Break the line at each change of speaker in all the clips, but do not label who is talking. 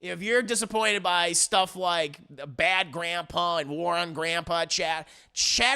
If you're disappointed by stuff like Bad Grandpa and War on Grandpa, Chad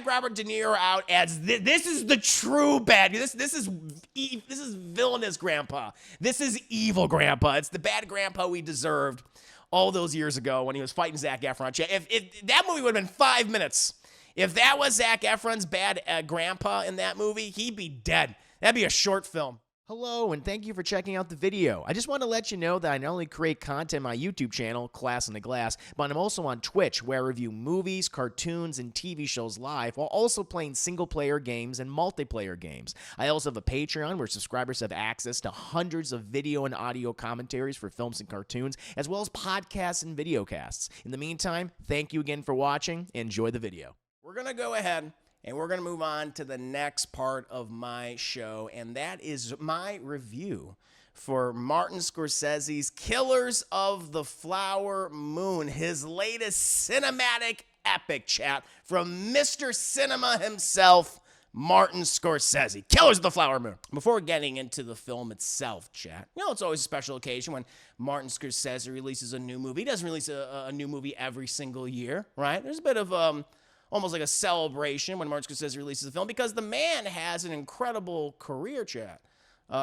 Robert De Niro out as this is the true bad. This is villainous Grandpa. This is evil Grandpa. It's the bad Grandpa we deserved all those years ago when he was fighting Zac Efron. Chad, if that movie would have been 5 minutes, if that was Zac Efron's bad Grandpa in that movie, he'd be dead. That'd be a short film. Hello, and thank you for checking out the video. I just want to let you know that I not only create content on my YouTube channel, Class in the Glass, but I'm also on Twitch, where I review movies, cartoons, and TV shows live, while also playing single-player games and multiplayer games. I also have a Patreon where subscribers have access to hundreds of video and audio commentaries for films and cartoons, as well as podcasts and videocasts. In the meantime, thank you again for watching. Enjoy the video. We're going to go ahead and we're going to move on to the next part of my show, and that is my review for Martin Scorsese's Killers of the Flower Moon, his latest cinematic epic, chat, from Mr. Cinema himself, Martin Scorsese. Killers of the Flower Moon. Before getting into the film itself, chat, it's always a special occasion when Martin Scorsese releases a new movie. He doesn't release a new movie every single year, right? There's a bit of almost like a celebration when Martin Scorsese releases a film, because the man has an incredible career, chat,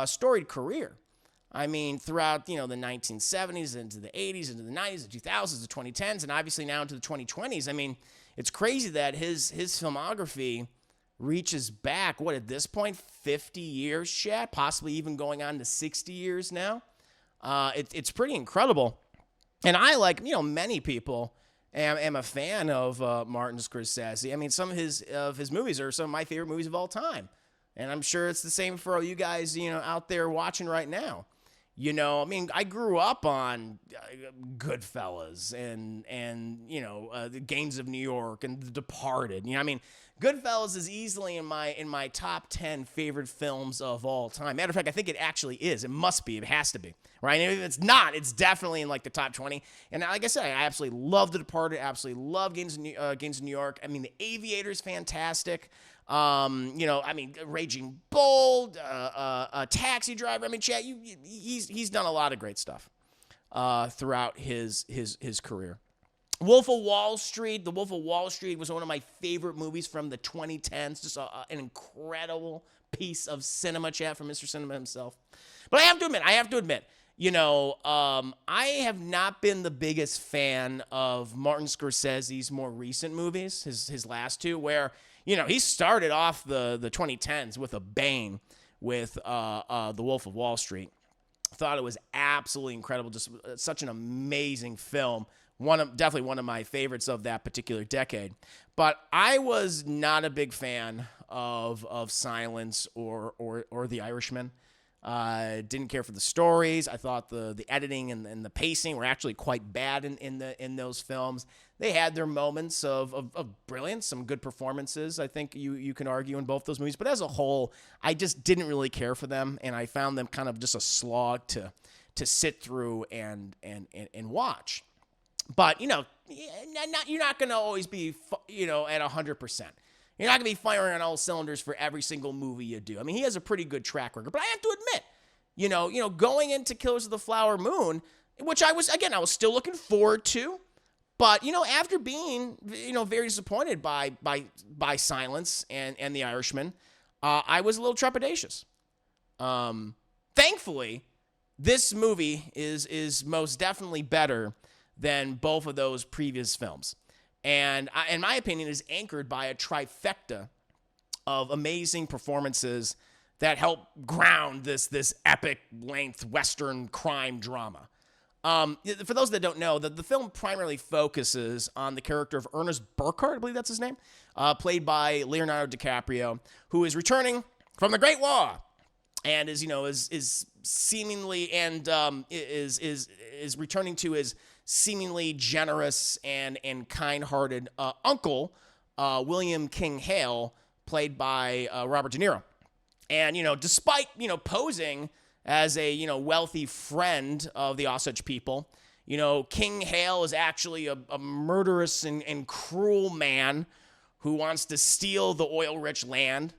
storied career. I mean, throughout, the 1970s, into the 80s, into the 90s, the 2000s, the 2010s, and obviously now into the 2020s. I mean, it's crazy that his filmography reaches back, at this point, 50 years, chat, possibly even going on to 60 years now. It's pretty incredible. And I, like, many people, am a fan of Martin Scorsese. I mean, some of his movies are some of my favorite movies of all time. And I'm sure it's the same for all you guys, out there watching right now. I mean, I grew up on Goodfellas and The Gangs of New York and The Departed. I mean, Goodfellas is easily in my top 10 favorite films of all time. Matter of fact, I think it actually is. It must be. It has to be. Right? And if it's not, it's definitely in like the top 20. And like I said, I absolutely love The Departed. Absolutely love Gangs of New York. I mean, The Aviator is fantastic. I mean, Raging Bull, Taxi Driver. I mean, chat, he's done a lot of great stuff throughout his career. Wolf of Wall Street. The Wolf of Wall Street was one of my favorite movies from the 2010s. Just an incredible piece of cinema, chat, from Mr. Cinema himself. But I have to admit, I have not been the biggest fan of Martin Scorsese's more recent movies, his last two, where, he started off the 2010s with a bang with The Wolf of Wall Street. Thought it was absolutely incredible, just such an amazing film. Definitely one of my favorites of that particular decade. But I was not a big fan of Silence or The Irishman. Didn't care for the stories. I thought the editing and the pacing were actually quite bad in those films. They had their moments of brilliance, some good performances, I think you can argue, in both those movies. But as a whole, I just didn't really care for them, and I found them kind of just a slog to sit through and watch. But, you're not going to always be, at 100%. You're not going to be firing on all cylinders for every single movie you do. I mean, he has a pretty good track record. But I have to admit, going into Killers of the Flower Moon, which I was still looking forward to. But, after being, very disappointed by Silence and The Irishman, I was a little trepidatious. Thankfully, this movie is most definitely better than both of those previous films. And in my opinion, is anchored by a trifecta of amazing performances that help ground this epic length Western crime drama. For those that don't know, the film primarily focuses on the character of Ernest Burkhart, I believe that's his name, played by Leonardo DiCaprio, who is returning from the Great War and is seemingly and is returning to his seemingly generous and kind-hearted uncle, William King Hale, played by Robert De Niro. And, despite, posing as a, wealthy friend of the Osage people, King Hale is actually a murderous and cruel man who wants to steal the oil-rich land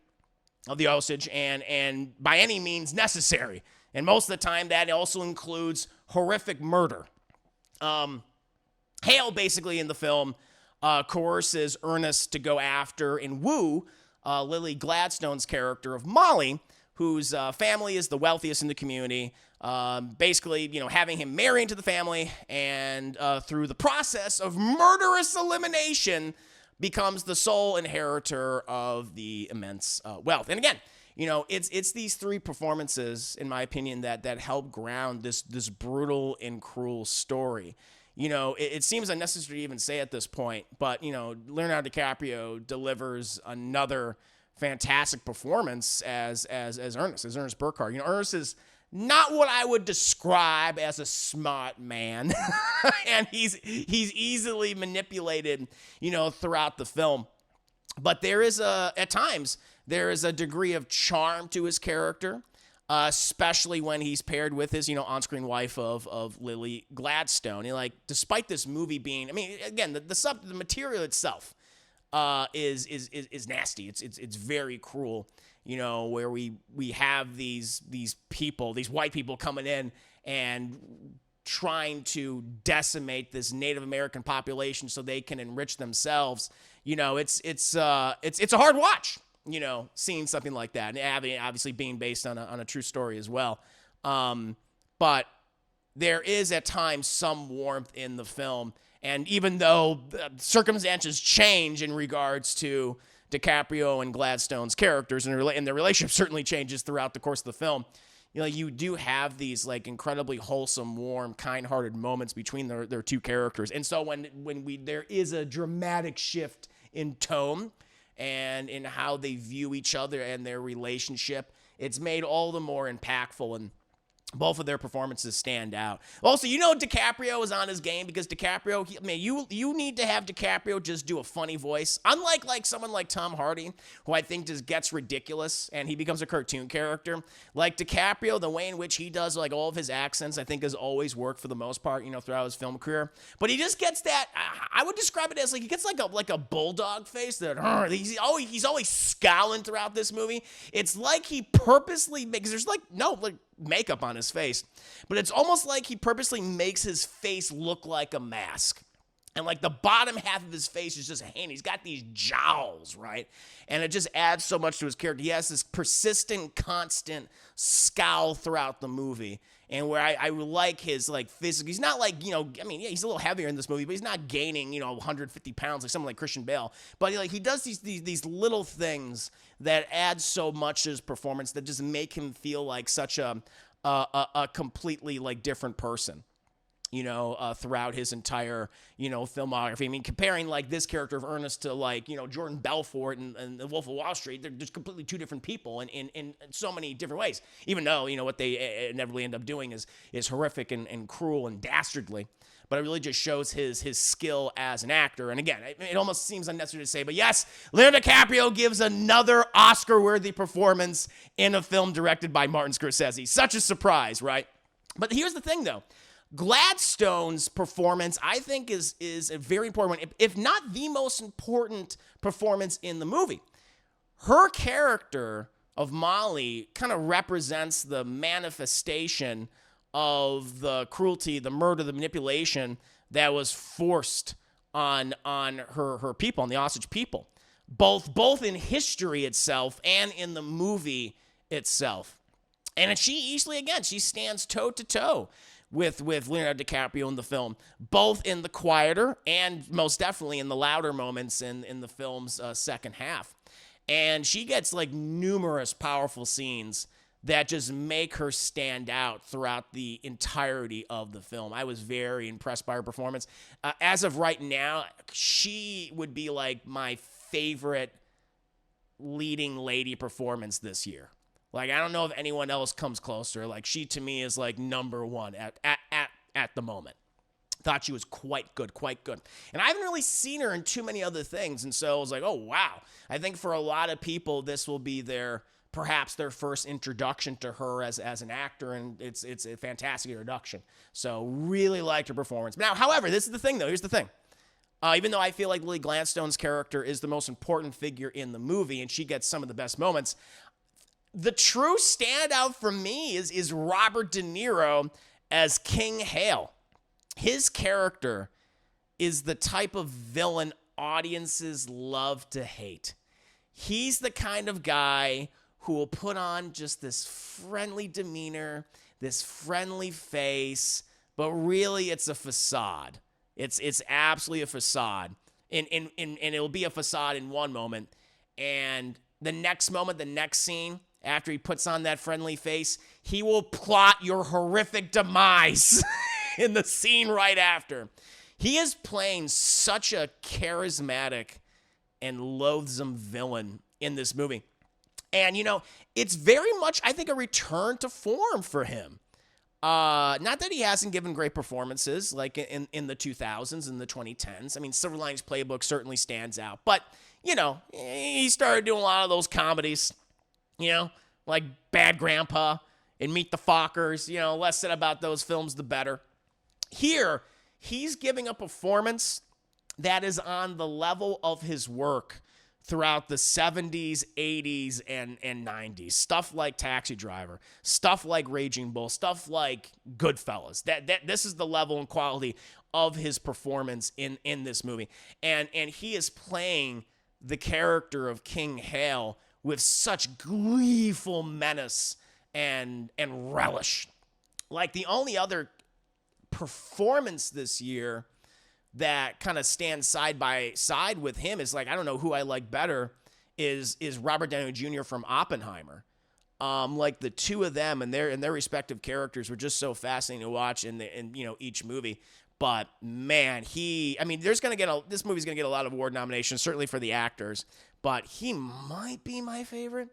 of the Osage and by any means necessary. And most of the time, that also includes horrific murder. Hale basically in the film coerces Ernest to go after and woo Lily Gladstone's character of Molly, whose family is the wealthiest in the community. Basically, having him marry into the family, and through the process of murderous elimination, becomes the sole inheritor of the immense wealth. And again, it's these three performances, in my opinion, that help ground this brutal and cruel story. It seems unnecessary to even say at this point, but, Leonardo DiCaprio delivers another fantastic performance as Ernest Burkhart. Ernest is not what I would describe as a smart man, and he's easily manipulated, throughout the film. But at times, there is a degree of charm to his character, especially when he's paired with his, on-screen wife of Lily Gladstone. Despite this movie being, again, the material itself is nasty. It's very cruel. Where we have these people, these white people coming in and trying to decimate this Native American population so they can enrich themselves. It's a hard watch. Seeing something like that, and obviously being based on a true story as well. But there is at times some warmth in the film, and even though circumstances change in regards to DiCaprio and Gladstone's characters, and their relationship certainly changes throughout the course of the film, you do have these incredibly wholesome, warm, kind-hearted moments between their two characters. And so when there is a dramatic shift in tone and in how they view each other and their relationship, it's made all the more impactful, and both of their performances stand out. Also, DiCaprio is on his game, because DiCaprio, you need to have DiCaprio just do a funny voice. Unlike someone like Tom Hardy, who I think just gets ridiculous and he becomes a cartoon character. Like DiCaprio, the way in which he does all of his accents, I think has always worked for the most part, throughout his film career. But he just gets that, I would describe it as he gets like a bulldog face that he's always scowling throughout this movie. It's like he purposely makes, there's no makeup on his face, but it's almost like he purposely makes his face look like a mask, and the bottom half of his face is just hanging. He's got these jowls, right? And it just adds so much to his character. He has this persistent, constant scowl throughout the movie, and where I like his physique. He's not he's a little heavier in this movie, but he's not gaining 150 pounds like someone like Christian Bale. But he does these little things that add so much to his performance that just make him feel like such a completely different person, throughout his entire, filmography. Comparing this character of Ernest to Jordan Belfort and The Wolf of Wall Street, they're just completely two different people in so many different ways, even though, what they inevitably end up doing is horrific and cruel and dastardly. But it really just shows his skill as an actor. And again, it almost seems unnecessary to say, but yes, Leonardo DiCaprio gives another Oscar-worthy performance in a film directed by Martin Scorsese. Such a surprise, right? But here's the thing, though. Gladstone's performance, I think, is a very important one, if not the most important performance in the movie. Her character of Molly kind of represents the manifestation of the cruelty, the murder, the manipulation that was forced on her people, on the Osage people, both in history itself and in the movie itself. And she stands toe to toe with Leonardo DiCaprio in the film, both in the quieter and most definitely in the louder moments in the film's second half. And she gets numerous powerful scenes that just make her stand out throughout the entirety of the film. I was very impressed by her performance. As of right now, she would be my favorite leading lady performance this year. I don't know if anyone else comes closer. She to me is number one at the moment. Thought she was quite good. And I haven't really seen her in too many other things, and so I was oh wow. I think for a lot of people this will be perhaps their first introduction to her as an actor, and it's a fantastic introduction. So really liked her performance. Now, however, this is the thing, though. Here's the thing. Even though I feel like Lily Gladstone's character is the most important figure in the movie, and she gets some of the best moments, the true standout for me is Robert De Niro as King Hale. his character is the type of villain audiences love to hate. He's the kind of guy who will put on just this friendly demeanor, this friendly face, but really it's a facade. It's absolutely a facade. And it'll be a facade in one moment. And the next moment, the next scene, after he puts on that friendly face, he will plot your horrific demise in the scene right after. He is playing such a charismatic and loathsome villain in this movie. And, it's very much, I think, a return to form for him. Not that he hasn't given great performances like in the 2000s and the 2010s. I mean, Silver Linings Playbook certainly stands out. But, he started doing a lot of those comedies, like Bad Grandpa and Meet the Fockers. Less said about those films, the better. Here, he's giving a performance that is on the level of his work throughout the 70s, 80s, and 90s. Stuff like Taxi Driver, stuff like Raging Bull, stuff like Goodfellas. This is the level and quality of his performance in this movie. And he is playing the character of King Hale with such gleeful menace and relish. Like the only other performance this year that kind of stands side by side with him is like, I don't know who I like better, is Robert Downey Jr. from Oppenheimer. Like the two of them and their respective characters were just so fascinating to watch in each movie. But man, this movie's gonna get a lot of award nominations, certainly for the actors. But he might be my favorite.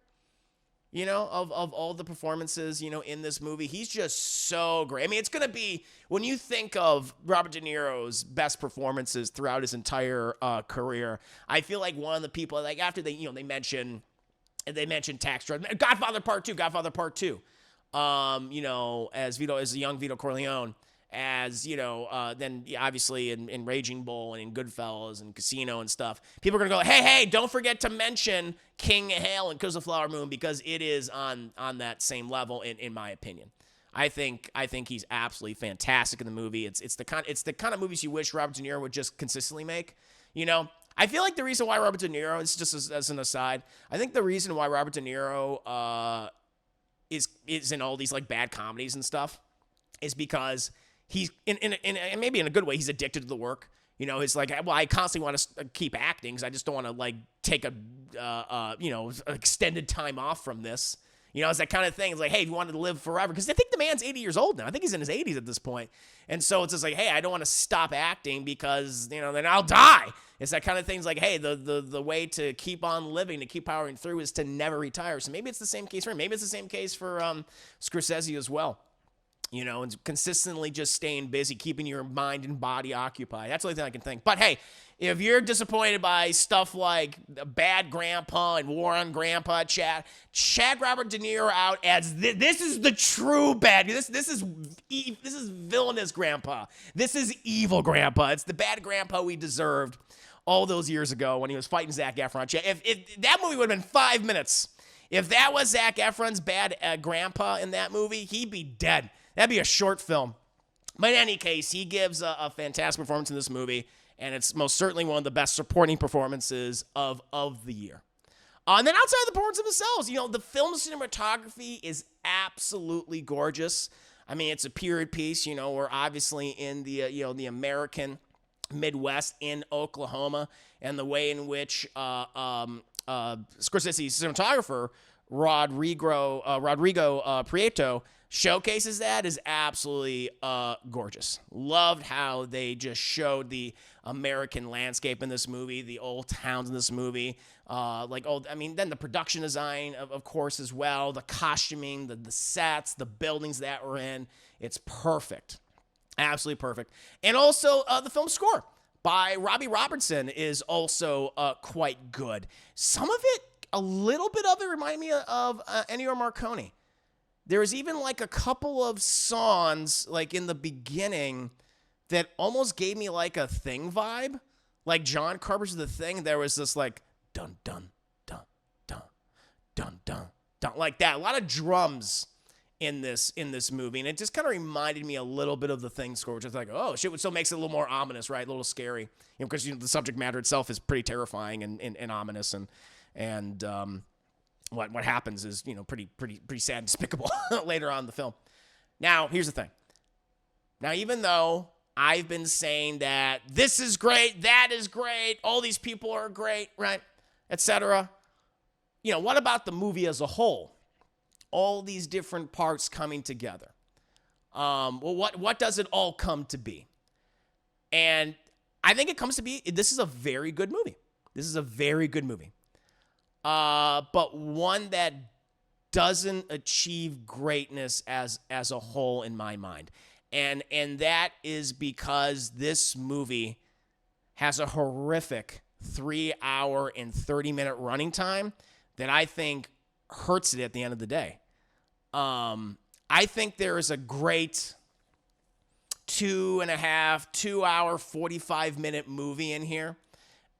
Of all the performances, in this movie. He's just so great. I mean, it's going to be, when you think of Robert De Niro's best performances throughout his entire career, I feel like one of the people, like after they mention Tax Driver, Godfather Part 2, as a young Vito Corleone, as, then obviously in Raging Bull and in Goodfellas and Casino and stuff, people are going to go, hey, don't forget to mention King Hale and Killers of the Flower Moon, because it is on that same level, in my opinion. I think he's absolutely fantastic in the movie. It's the kind of movies you wish Robert De Niro would just consistently make. I feel like the reason why Robert De Niro, it's just as an aside, I think the reason why Robert De Niro is in all these like bad comedies and stuff is because he's maybe in a good way, he's addicted to the work. It's like, well, I constantly want to keep acting because I just don't want to like take extended time off from this. It's that kind of thing. It's like, hey, if you wanted to live forever, because I think the man's 80 years old now. I think he's in his 80s at this point. And so it's just like, hey, I don't want to stop acting because, then I'll die. It's that kind of thing. It's like, hey, the way to keep on living, to keep powering through, is to never retire. So maybe it's the same case for him. Maybe it's the same case for Scorsese as well. And consistently just staying busy, keeping your mind and body occupied. That's the only thing I can think. But hey, if you're disappointed by stuff like Bad Grandpa and War on Grandpa, Chad Robert De Niro out as this is the true bad. This is villainous Grandpa. This is evil Grandpa. It's the bad Grandpa we deserved all those years ago when he was fighting Zac Efron. If that movie would have been 5 minutes, if that was Zac Efron's bad Grandpa in that movie, he'd be dead. That'd be a short film. But in any case, he gives a fantastic performance in this movie, and it's most certainly one of the best supporting performances of the year. And then outside of the performances themselves, the film cinematography is absolutely gorgeous. I mean, it's a period piece. We're obviously in the American Midwest in Oklahoma, and the way in which Scorsese's cinematographer Rodrigo Prieto showcases that is absolutely gorgeous. Loved how they just showed the American landscape in this movie, the old towns in this movie, then the production design, of course, as well, the costuming, the sets, the buildings that we're in. It's perfect. Absolutely perfect. And also the film score by Robbie Robertson is also quite good. Some of it, a little bit of it reminded me of Ennio Morricone. There was even like a couple of songs like in the beginning that almost gave me like a Thing vibe. Like John Carpenter's The Thing, there was this like dun dun dun dun dun dun dun like that. A lot of drums in this movie, and it just kind of reminded me a little bit of The Thing score, which is like, oh shit, which still makes it a little more ominous, right? A little scary, because the subject matter itself is pretty terrifying and ominous, and what happens is pretty sad and despicable later on in the film. Now here's the thing. Now even though I've been saying that this is great, that is great, all these people are great, right, etc. What about the movie as a whole? All these different parts coming together. Well, what does it all come to be? And I think it comes to be, this is a very good movie. This is a very good movie. But one that doesn't achieve greatness as a whole in my mind. And that is because this movie has a horrific 3 hour and 30-minute running time that I think hurts it at the end of the day. I think there is a great 2 hour, 45-minute movie in here.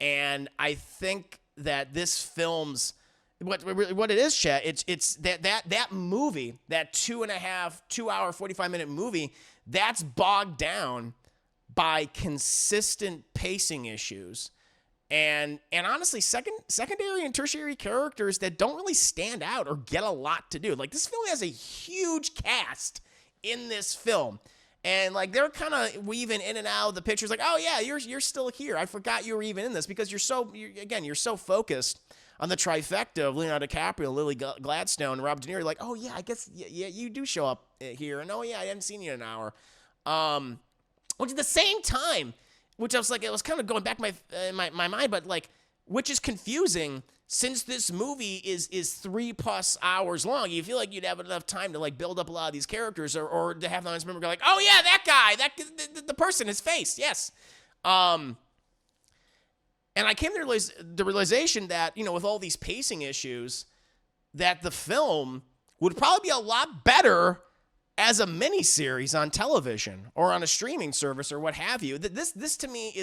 And I think that this film's, what it is, Chet, it's that movie, that 2 hour, 45-minute movie, that's bogged down by consistent pacing issues. And honestly, secondary and tertiary characters that don't really stand out or get a lot to do. Like, this film has a huge cast in this film. And like, they're kind of weaving in and out of the pictures, like, oh yeah, you're still here. I forgot you were even in this, because you're so focused on the trifecta of Leonardo DiCaprio, Lily Gladstone, and Robert De Niro. Like, oh yeah, I guess yeah, you do show up here, and oh yeah, I hadn't seen you in an hour. Which at the same time, which I was like, it was kind of going back my mind, but like, which is confusing, since this movie is 3+ hours long. You feel like you'd have enough time to like build up a lot of these characters, or to have the audience member go like, oh yeah, that guy, the person, his face, yes. And I came to the realization that, with all these pacing issues, that the film would probably be a lot better as a miniseries on television or on a streaming service or what have you. This to me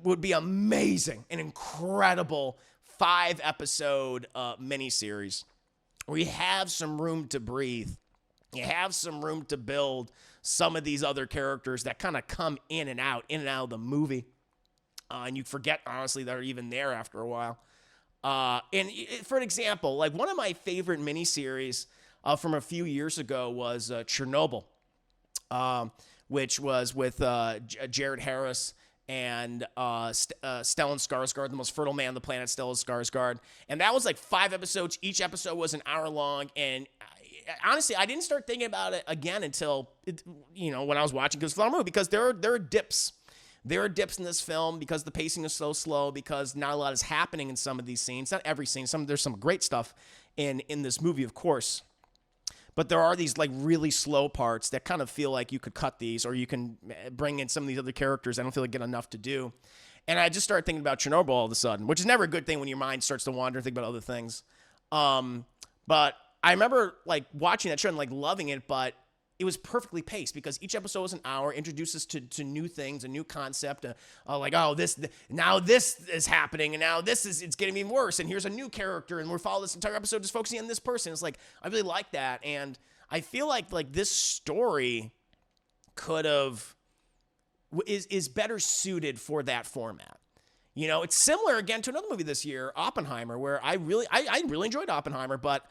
would be amazing, an incredible 5-episode miniseries where you have some room to breathe. You have some room to build some of these other characters that kind of come in and out of the movie. And you forget, honestly, they're even there after a while. For an example, like one of my favorite miniseries from a few years ago was Chernobyl, which was with Jared Harris and Stellan Skarsgård, the most fertile man on the planet, Stellan Skarsgård. And that was like 5 episodes. Each episode was an hour long. And honestly, I didn't start thinking about it again until, when I was watching this movie, because there are dips. There are dips in this film because the pacing is so slow, because not a lot is happening in some of these scenes. Not every scene. There's some great stuff in this movie, of course. But there are these like really slow parts that kind of feel like you could cut these, or you can bring in some of these other characters. I don't feel like get enough to do. And I just started thinking about Chernobyl all of a sudden, which is never a good thing when your mind starts to wander and think about other things. But I remember like watching that show and like loving it, but it was perfectly paced because each episode was an hour, introduces to new things, a new concept, like, oh, now this is happening, and now it's getting even worse, and here's a new character, and we're following this entire episode just focusing on this person. It's like, I really like that, and I feel like this story is better suited for that format. It's similar again to another movie this year, Oppenheimer, where I really enjoyed Oppenheimer, but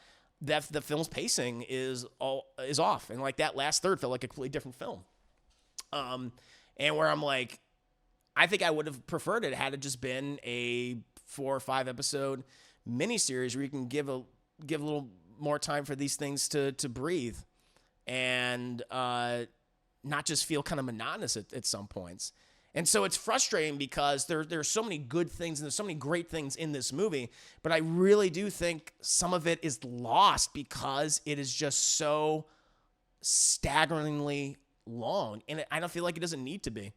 that the film's pacing is off, and like that last third felt like a completely different film. And where I'm like, I think I would have preferred it had it just been a 4 or 5 episode miniseries where you can give a little more time for these things to breathe, and not just feel kind of monotonous at some points. And so it's frustrating because there's so many good things and there's so many great things in this movie, but I really do think some of it is lost because it is just so staggeringly long, and I don't feel like it doesn't need to be.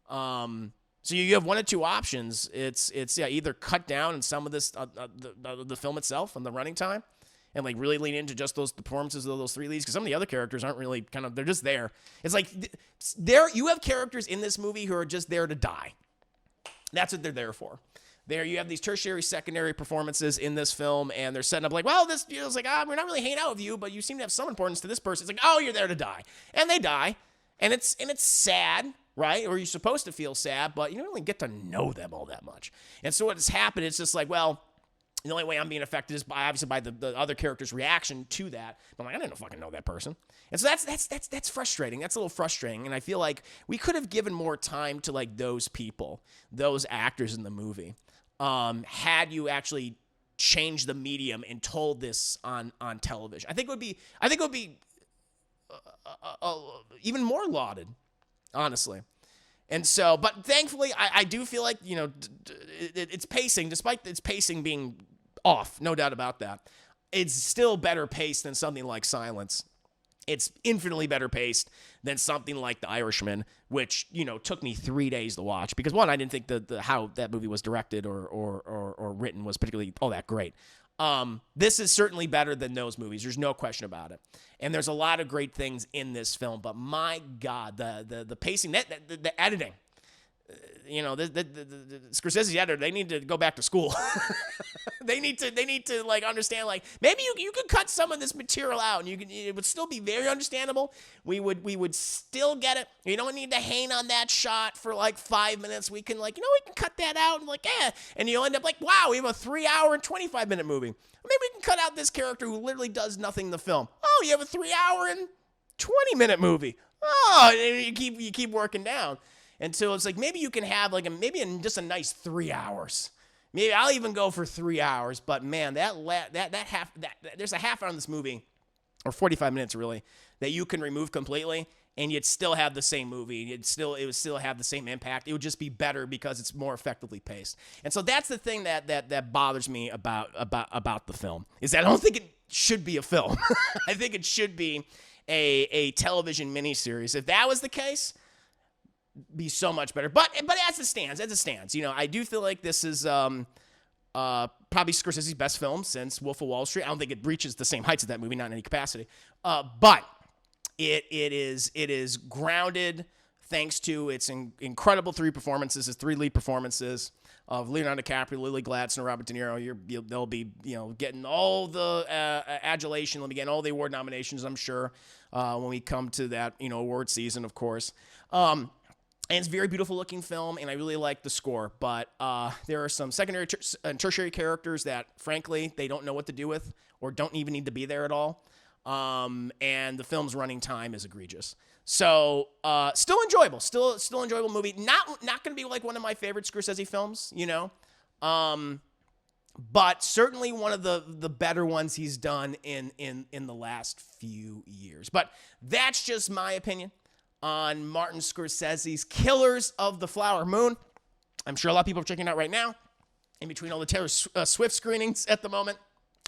So you have one of two options. It's either cut down in some of this the film itself and the running time, and like really lean into just the performances of those 3 leads, because some of the other characters aren't really they're just there. It's like you have characters in this movie who are just there to die. That's what they're there for. There you have these tertiary, secondary performances in this film, and they're setting up like, well, this feels like, we're not really hanging out with you, but you seem to have some importance to this person. It's like, oh, you're there to die. And they die. And it's sad, right? Or you're supposed to feel sad, but you don't really get to know them all that much. And so what has happened, it's just like, well, the only way I'm being affected is obviously by the other character's reaction to that. But I'm like, I didn't fucking know that person. And so that's frustrating. That's a little frustrating. And I feel like we could have given more time to like those people, those actors in the movie, had you actually changed the medium and told this on television. I think it would be even more lauded, honestly. And so, but thankfully, I do feel like, you know, it's pacing, despite its pacing being off, no doubt about that. It's still better paced than something like Silence. It's infinitely better paced than something like The Irishman, which, you know, took me 3 days to watch. Because, one, I didn't think the how that movie was directed or written was particularly all that great. This is certainly better than those movies. There's no question about it. And there's a lot of great things in this film. But, my God, the pacing, the editing. You know, the Scorsese editor, they need to go back to school. they need to like understand, like, maybe you could cut some of this material out and it would still be very understandable. We would still get it. You don't need to hang on that shot for like 5 minutes. We can, like, you know, we can cut that out and like, and you'll end up like, wow, we have a 3 hour and 25-minute movie. Maybe we can cut out this character who literally does nothing in the film. Oh, you have a 3 hour and 20-minute movie. Oh, and you keep working down. And so it's like, maybe you can have like just a nice 3 hours. Maybe I'll even go for 3 hours. But man, there's a half hour in this movie, or 45 minutes really, that you can remove completely, and you'd still have the same movie. It would still have the same impact. It would just be better because it's more effectively paced. And so that's the thing that bothers me about the film, is that I don't think it should be a film. I think it should be a television miniseries. If that was the case, be so much better. But as it stands, you know, I do feel like this is probably Scorsese's best film since Wolf of Wall Street. I don't think it reaches the same heights of that movie, not in any capacity. But it is grounded thanks to its incredible three lead performances of Leonardo DiCaprio, Lily Gladstone, and Robert De Niro. They'll be, you know, getting all the adulation. They'll be getting all the award nominations, I'm sure, when we come to that, you know, award season, of course. And it's a very beautiful looking film, and I really like the score. But there are some secondary and tertiary characters that, frankly, they don't know what to do with or don't even need to be there at all. And the film's running time is egregious. So still enjoyable. Still enjoyable movie. Not going to be like one of my favorite Scorsese films, you know. But certainly one of the better ones he's done in the last few years. But that's just my opinion on Martin Scorsese's Killers of the Flower Moon. I'm sure a lot of people are checking it out right now, in between all the Taylor Swift screenings at the moment.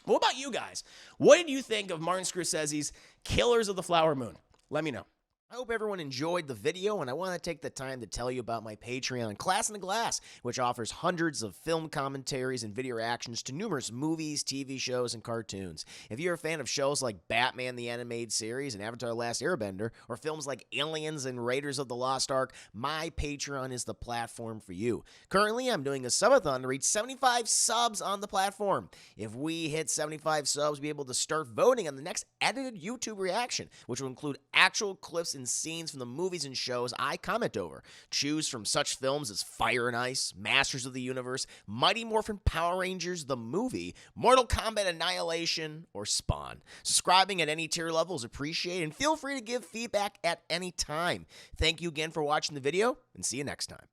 What about you guys? What did you think of Martin Scorsese's Killers of the Flower Moon? Let me know.
I hope everyone enjoyed the video, and I want to take the time to tell you about my Patreon, Class in the Glass, which offers hundreds of film commentaries and video reactions to numerous movies, TV shows, and cartoons. If you're a fan of shows like Batman the Animated Series and Avatar The Last Airbender, or films like Aliens and Raiders of the Lost Ark, my Patreon is the platform for you. Currently, I'm doing a subathon to reach 75 subs on the platform. If we hit 75 subs, we'll be able to start voting on the next edited YouTube reaction, which will include actual clips and scenes from the movies and shows I comment over. Choose from such films as Fire and Ice, Masters of the Universe, Mighty Morphin Power Rangers the movie, Mortal Kombat Annihilation, or Spawn. Subscribing at any tier level is appreciated, and feel free to give feedback at any time. Thank you again for watching the video, and see you next time.